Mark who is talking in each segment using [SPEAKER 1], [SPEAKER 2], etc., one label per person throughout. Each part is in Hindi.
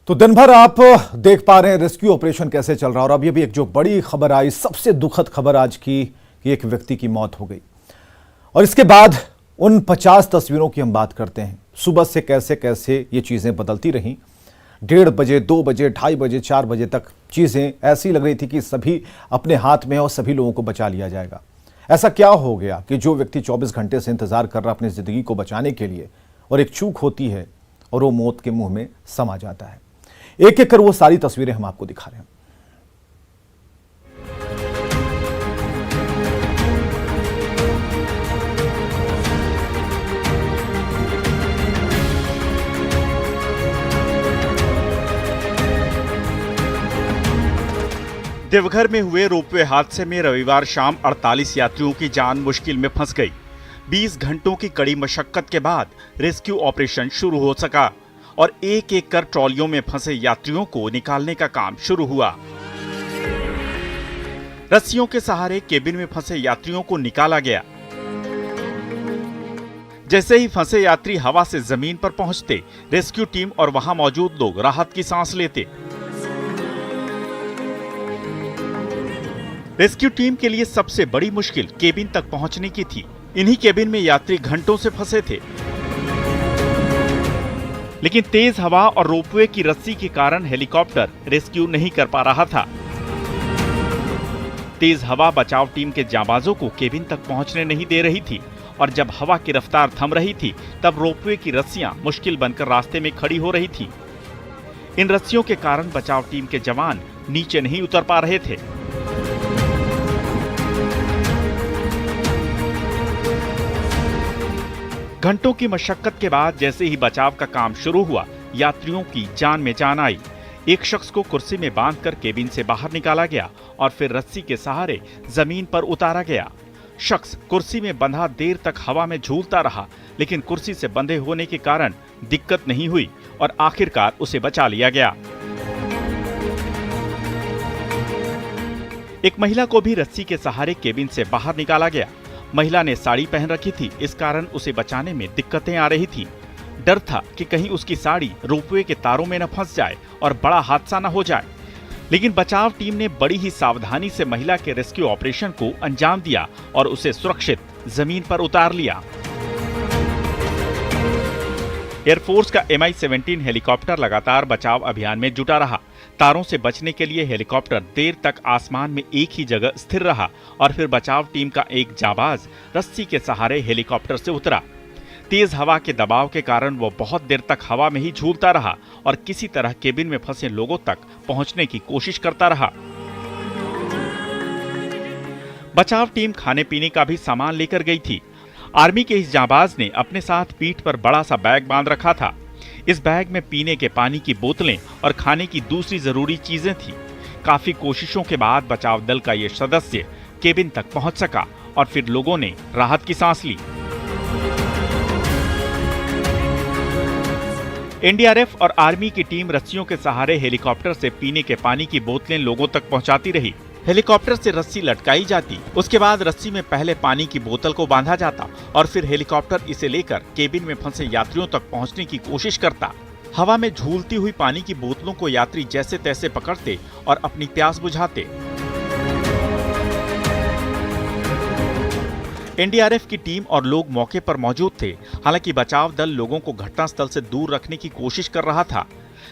[SPEAKER 1] तो दिन भर आप देख पा रहे हैं रेस्क्यू ऑपरेशन कैसे चल रहा है और अभी अभी एक जो बड़ी खबर आई, सबसे दुखद खबर आज की कि एक व्यक्ति की मौत हो गई। और इसके बाद उन 50 तस्वीरों की हम बात करते हैं। सुबह से कैसे कैसे ये चीज़ें बदलती रहीं। 1:30 बजे, 2 बजे, 2:30 बजे, 4 बजे तक चीज़ें ऐसी लग रही थी कि सभी अपने हाथ में है और सभी लोगों को बचा लिया जाएगा। ऐसा क्या हो गया कि जो व्यक्ति 24 घंटे से इंतजार कर रहा अपनी ज़िंदगी को बचाने के लिए और एक चूक होती है और वो मौत के मुंह में समा जाता है। एक एक कर वो सारी तस्वीरें हम आपको दिखा रहे हैं।
[SPEAKER 2] देवघर में हुए रोपवे हादसे में रविवार शाम 48 यात्रियों की जान मुश्किल में फंस गई। 20 घंटों की कड़ी मशक्कत के बाद रेस्क्यू ऑपरेशन शुरू हो सका और एक एक कर ट्रॉलियों में फंसे यात्रियों को निकालने का काम शुरू हुआ। रस्सियों के सहारे केबिन में फंसे यात्रियों को निकाला गया। जैसे ही फंसे यात्री हवा से जमीन पर पहुंचते, रेस्क्यू टीम और वहां मौजूद लोग राहत की सांस लेते। रेस्क्यू टीम के लिए सबसे बड़ी मुश्किल केबिन तक पहुंचने की थी। इन्हीं केबिन में यात्री घंटों से फंसे थे, लेकिन तेज हवा और रोपवे की रस्सी के कारण हेलीकॉप्टर रेस्क्यू नहीं कर पा रहा था। तेज हवा बचाव टीम के जांबाजों को केबिन तक पहुंचने नहीं दे रही थी और जब हवा की रफ्तार थम रही थी तब रोपवे की रस्सियां मुश्किल बनकर रास्ते में खड़ी हो रही थी। इन रस्सियों के कारण बचाव टीम के जवान नीचे नहीं उतर पा रहे थे। घंटों की मशक्कत के बाद जैसे ही बचाव का काम शुरू हुआ, यात्रियों की जान में जान आई। एक शख्स को कुर्सी में बांधकर केबिन से बाहर निकाला गया और फिर रस्सी के सहारे जमीन पर उतारा गया। शख्स कुर्सी में बंधा देर तक हवा में झूलता रहा, लेकिन कुर्सी से बंधे होने के कारण दिक्कत नहीं हुई और आखिरकार उसे बचा लिया गया। एक महिला को भी रस्सी के सहारे केबिन से बाहर निकाला गया। महिला ने साड़ी पहन रखी थी, इस कारण उसे बचाने में दिक्कतें आ रही थी। डर था कि कहीं उसकी साड़ी रोपवे के तारों में न फंस जाए और बड़ा हादसा न हो जाए। लेकिन बचाव टीम ने बड़ी ही सावधानी से महिला के रेस्क्यू ऑपरेशन को अंजाम दिया और उसे सुरक्षित जमीन पर उतार लिया। एयरफोर्स का MI-17 हेलीकॉप्टर लगातार बचाव अभियान में जुटा रहा। तारों से बचने के लिए हेलीकॉप्टर देर तक आसमान में एक ही जगह स्थिर रहा और फिर बचाव टीम का एक जाबाज रस्सी के सहारे हेलीकॉप्टर से उतरा। तेज हवा के दबाव के कारण वो बहुत देर तक हवा में ही झूलता रहा और किसी तरह केबिन में फंसे लोगों तक पहुंचने की कोशिश करता रहा। बचाव टीम खाने पीने का भी सामान लेकर गई थी। आर्मी के इस जाबाज ने अपने साथ पीठ पर बड़ा सा बैग बांध रखा था। इस बैग में पीने के पानी की बोतलें और खाने की दूसरी जरूरी चीजें थी। काफी कोशिशों के बाद बचाव दल का ये सदस्य केबिन तक पहुंच सका और फिर लोगों ने राहत की सांस ली। NDRF और आर्मी की टीम रस्सियों के सहारे हेलीकॉप्टर से पीने के पानी की बोतलें लोगों तक पहुंचाती रही। हेलीकॉप्टर से रस्सी लटकाई जाती, उसके बाद रस्सी में पहले पानी की बोतल को बांधा जाता और फिर हेलीकॉप्टर इसे लेकर केबिन में फंसे यात्रियों तक पहुंचने की कोशिश करता। हवा में झूलती हुई पानी की बोतलों को यात्री जैसे तैसे पकड़ते और अपनी प्यास बुझाते। NDRF की टीम और लोग मौके पर मौजूद थे। हालांकि बचाव दल लोगों को घटनास्थल से दूर रखने की कोशिश कर रहा था,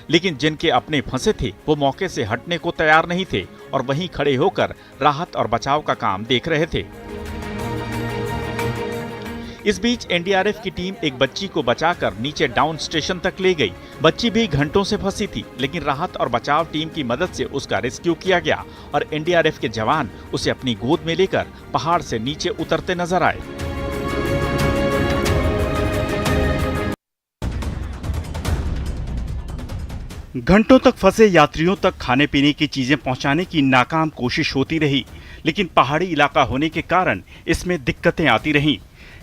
[SPEAKER 2] लेकिन जिनके अपने फंसे थे वो मौके से हटने को तैयार नहीं थे और वहीं खड़े होकर राहत और बचाव का काम देख रहे थे। इस बीच NDRF की टीम एक बच्ची को बचाकर नीचे डाउन स्टेशन तक ले गई। बच्ची भी घंटों से फंसी थी, लेकिन राहत और बचाव टीम की मदद से उसका रेस्क्यू किया गया और NDRF के जवान उसे अपनी गोद में लेकर पहाड़ से नीचे उतरते नजर आए। घंटों तक फंसे यात्रियों तक खाने पीने की चीजें पहुंचाने की नाकाम कोशिश होती रही, लेकिन पहाड़ी इलाका होने के कारण इसमें दिक्कतें आती रहीं।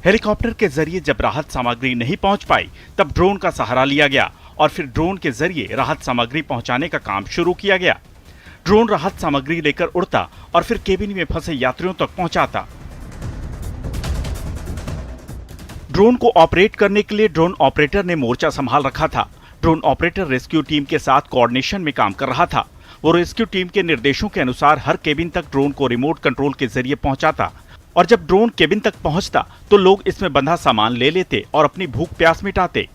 [SPEAKER 2] हेलीकॉप्टर के जरिए जब राहत सामग्री नहीं पहुंच पाई, तब ड्रोन का सहारा लिया गया और फिर ड्रोन के जरिए राहत सामग्री पहुंचाने का काम शुरू किया गया। ड्रोन राहत सामग्री लेकर उड़ता और फिर केबिन में फंसे यात्रियों तक पहुंचाता। ड्रोन को ऑपरेट करने के लिए ड्रोन ऑपरेटर ने मोर्चा संभाल रखा था। ड्रोन ऑपरेटर रेस्क्यू टीम के साथ कोऑर्डिनेशन में काम कर रहा था। वो रेस्क्यू टीम के निर्देशों के अनुसार हर केबिन तक ड्रोन को रिमोट कंट्रोल के जरिए पहुंचाता और जब ड्रोन केबिन तक पहुंचता तो लोग इसमें बंधा सामान ले लेते और अपनी भूख प्यास मिटाते।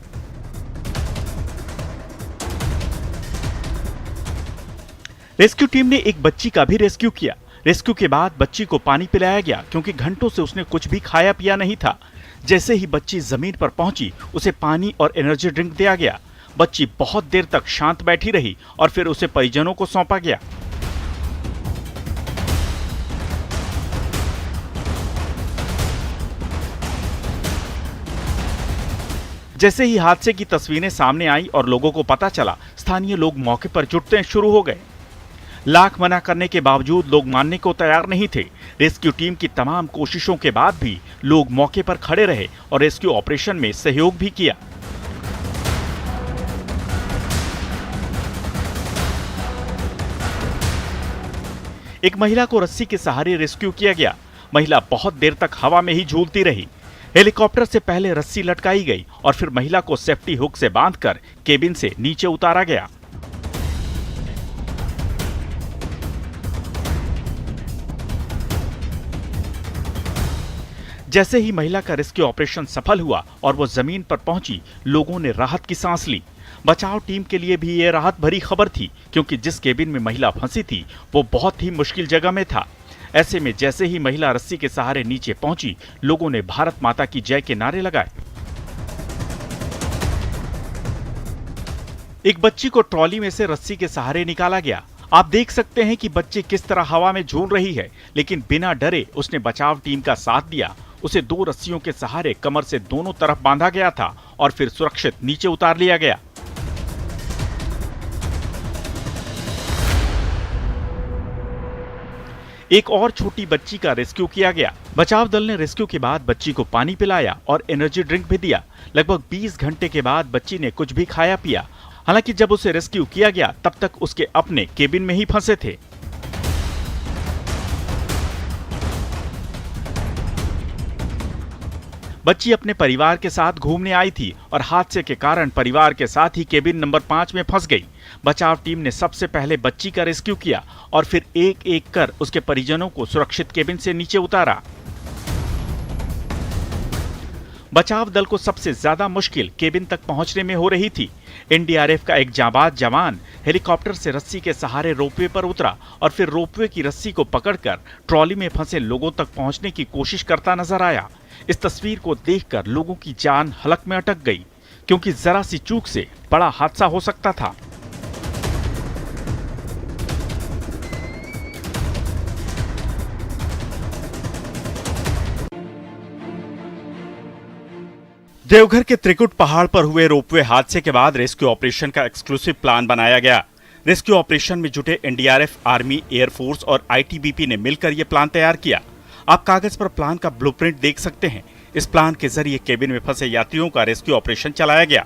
[SPEAKER 2] रेस्क्यू टीम ने एक बच्ची का भी रेस्क्यू किया। रेस्क्यू के बाद बच्ची को पानी पिलाया गया क्योंकि घंटों से उसने कुछ भी खाया पिया नहीं था। जैसे ही बच्ची जमीन पर पहुंची उसे पानी और एनर्जी ड्रिंक दिया गया। बच्ची बहुत देर तक शांत बैठी रही और फिर उसे परिजनों को सौंपा गया। जैसे ही हादसे की तस्वीरें सामने आई और लोगों को पता चला, स्थानीय लोग मौके पर जुटने शुरू हो गए। लाख मना करने के बावजूद लोग मानने को तैयार नहीं थे। रेस्क्यू टीम की तमाम कोशिशों के बाद भी लोग मौके पर खड़े रहे और रेस्क्यू ऑपरेशन में सहयोग भी किया। एक महिला को रस्सी के सहारे रेस्क्यू किया गया। महिला बहुत देर तक हवा में ही झूलती रही। हेलीकॉप्टर से पहले रस्सी लटकाई गई और फिर महिला को सेफ्टी हुक से बांधकर केबिन से नीचे उतारा गया। जैसे ही महिला का रेस्क्यू ऑपरेशन सफल हुआ और वो जमीन पर पहुंची, लोगों ने राहत की सांस ली। बचाव टीम के लिए भी ये राहत भरी खबर थी क्योंकि जिस केबिन में महिला फंसी थी वो बहुत ही मुश्किल जगह में था। ऐसे में जैसे ही महिला रस्सी के सहारे नीचे पहुंची, लोगों ने भारत माता की जय के नारे लगाए। एक बच्ची को ट्रॉली में से रस्सी के सहारे निकाला गया। आप देख सकते हैं कि बच्ची किस तरह हवा में झूल रही है, लेकिन बिना डरे उसने बचाव टीम का साथ दिया। उसे 2 रस्सियों के सहारे कमर से दोनों तरफ बांधा गया था और फिर सुरक्षित नीचे उतार लिया गया। एक और छोटी बच्ची का रेस्क्यू किया गया। बचाव दल ने रेस्क्यू के बाद बच्ची को पानी पिलाया और एनर्जी ड्रिंक भी दिया। लगभग 20 घंटे के बाद बच्ची ने कुछ भी खाया पिया। हालांकि जब उसे रेस्क्यू किया गया तब तक उसके अपने केबिन में ही फंसे थे। बच्ची अपने परिवार के साथ घूमने आई थी और हादसे के कारण परिवार के साथ ही केबिन नंबर 5 में फंस गई। बचाव टीम ने सबसे पहले बच्ची का रेस्क्यू किया और फिर एक एक कर उसके परिजनों को सुरक्षित केबिन से नीचे उतारा। बचाव दल को सबसे ज्यादा मुश्किल केबिन तक पहुंचने में हो रही थी। एनडीआरएफ का एक जांबाज जवान हेलीकॉप्टर से रस्सी के सहारे रोपवे पर उतरा और फिर रोपवे की रस्सी को पकड़कर ट्रॉली में फंसे लोगों तक पहुंचने की कोशिश करता नजर आया। इस तस्वीर को देखकर लोगों की जान हलक में अटक गई क्योंकि जरा सी चूक से बड़ा हादसा हो सकता था। देवघर के त्रिकुट पहाड़ पर हुए रोपवे हादसे के बाद रेस्क्यू ऑपरेशन का एक्सक्लूसिव प्लान बनाया गया। रेस्क्यू ऑपरेशन में जुटे एनडीआरएफ, आर्मी, एयरफोर्स और आईटीबीपी ने मिलकर यह प्लान तैयार किया। आप कागज पर प्लान का ब्लूप्रिंट देख सकते हैं। इस प्लान के जरिए केबिन में फंसे यात्रियों का रेस्क्यू ऑपरेशन चलाया गया।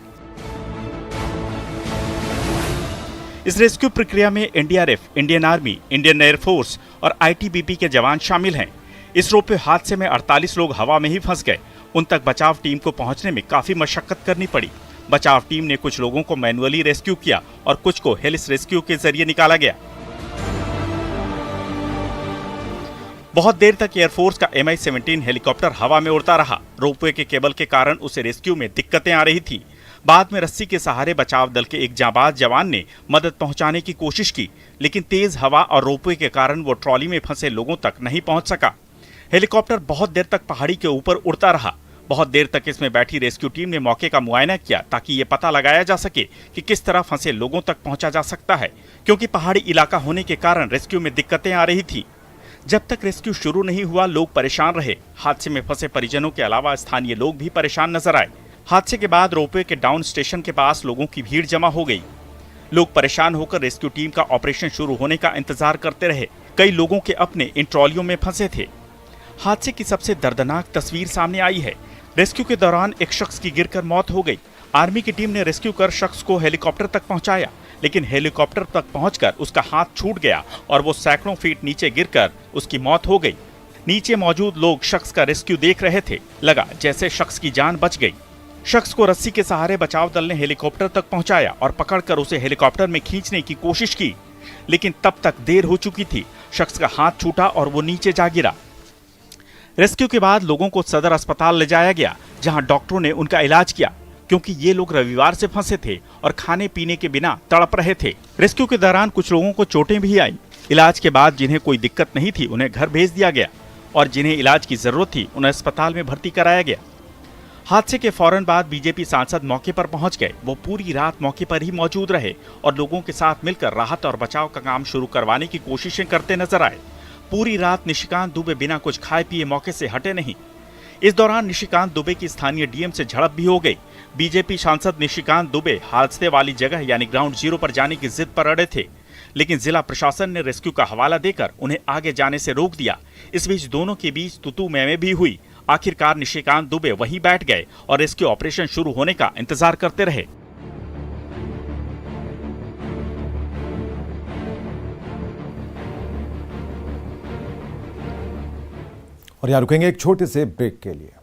[SPEAKER 2] इस रेस्क्यू प्रक्रिया में NDRF, Indian army, Indian air force और आईटीबीपी के जवान शामिल हैं। इस रोपवे हादसे में 48 लोग हवा में ही फंस गए। उन तक बचाव टीम को पहुंचने में काफी मशक्कत करनी पड़ी। बचाव टीम ने कुछ लोगों को मैन्युअली रेस्क्यू किया और कुछ को हेलिस रेस्क्यू के जरिए निकाला गया। बहुत देर तक एयरफोर्स का MI-17 हेलीकॉप्टर हवा में उड़ता रहा। रोपवे के केबल के कारण उसे रेस्क्यू में दिक्कतें आ रही थी। बाद में रस्सी के सहारे बचाव दल के एक जांबाज जवान ने मदद पहुंचाने की कोशिश की, लेकिन तेज हवा और रोपवे के कारण वो ट्रॉली में फंसे लोगों तक नहीं पहुंच सका। हेलीकॉप्टर बहुत देर तक पहाड़ी के ऊपर उड़ता रहा। बहुत देर तक इसमें बैठी रेस्क्यू टीम ने मौके का मुआयना किया ताकि ये पता लगाया जा सके कि किस तरह फंसे लोगों तक पहुंचा जा सकता है, क्योंकि पहाड़ी इलाका होने के कारण रेस्क्यू में दिक्कतें आ रही थी। जब तक रेस्क्यू शुरू नहीं हुआ, लोग परेशान रहे। हादसे में फंसे परिजनों के अलावा स्थानीय लोग भी परेशान नजर आए। हादसे के बाद रोपवे के डाउन स्टेशन के पास लोगों की भीड़ जमा हो गई। लोग परेशान होकर रेस्क्यू टीम का ऑपरेशन शुरू होने का इंतजार करते रहे। कई लोगों के अपने इन ट्रॉलियों में फंसे थे। हादसे की सबसे दर्दनाक तस्वीर सामने आई है। रेस्क्यू के दौरान एक शख्स की गिरकर मौत हो गई। आर्मी की टीम ने रेस्क्यू कर शख्स को हेलीकॉप्टर तक पहुंचाया, लेकिन हेलीकॉप्टर तक पहुंचकर उसका हाथ छूट गया और वो सैकड़ों फीट नीचे गिरकर उसकी मौत हो गई। नीचे मौजूद लोग शख्स का रेस्क्यू देख रहे थे। लगा जैसे शख्स की जान बच गई। शख्स को रस्सी के सहारे बचाव दल ने हेलीकॉप्टर तक पहुंचाया और पकड़कर उसे हेलीकॉप्टर में खींचने की कोशिश की, लेकिन तब तक देर हो चुकी थी। शख्स का हाथ छूटा और वो नीचे जा गिरा। रेस्क्यू के बाद लोगों को सदर अस्पताल ले जाया गया, जहां डॉक्टरों ने उनका इलाज किया, क्योंकि ये लोग रविवार से फंसे थे और खाने पीने के बिना तड़प रहे थे। रेस्क्यू के दौरान कुछ लोगों को चोटें भी आई। इलाज के बाद जिन्हें कोई दिक्कत नहीं थी उन्हें घर भेज दिया गया और जिन्हें इलाज की जरूरत थी उन्हें अस्पताल में भर्ती कराया गया। हादसे के फौरन बाद बीजेपी सांसद मौके पर पहुंच गए। वो पूरी रात मौके पर ही मौजूद रहे और लोगों के साथ मिलकर राहत और बचाव का काम शुरू करवाने की कोशिशें करते नजर आए। पूरी रात निशिकांत दुबे बिना कुछ खाए पिए मौके से हटे नहीं। इस दौरान निशिकांत दुबे की स्थानीय डीएम से झड़प भी हो गई। बीजेपी सांसद निशिकांत दुबे हादसे वाली जगह यानी ग्राउंड जीरो पर जाने की जिद पर अड़े थे, लेकिन जिला प्रशासन ने रेस्क्यू का हवाला देकर उन्हें आगे जाने से रोक दिया। इस बीच दोनों के बीच तू मैं भी हुई। आखिरकार निशिकांत दुबे वहीं बैठ गए और रेस्क्यू ऑपरेशन शुरू होने का इंतजार करते रहे।
[SPEAKER 1] और यहां रुकेंगे एक छोटे से ब्रेक के लिए।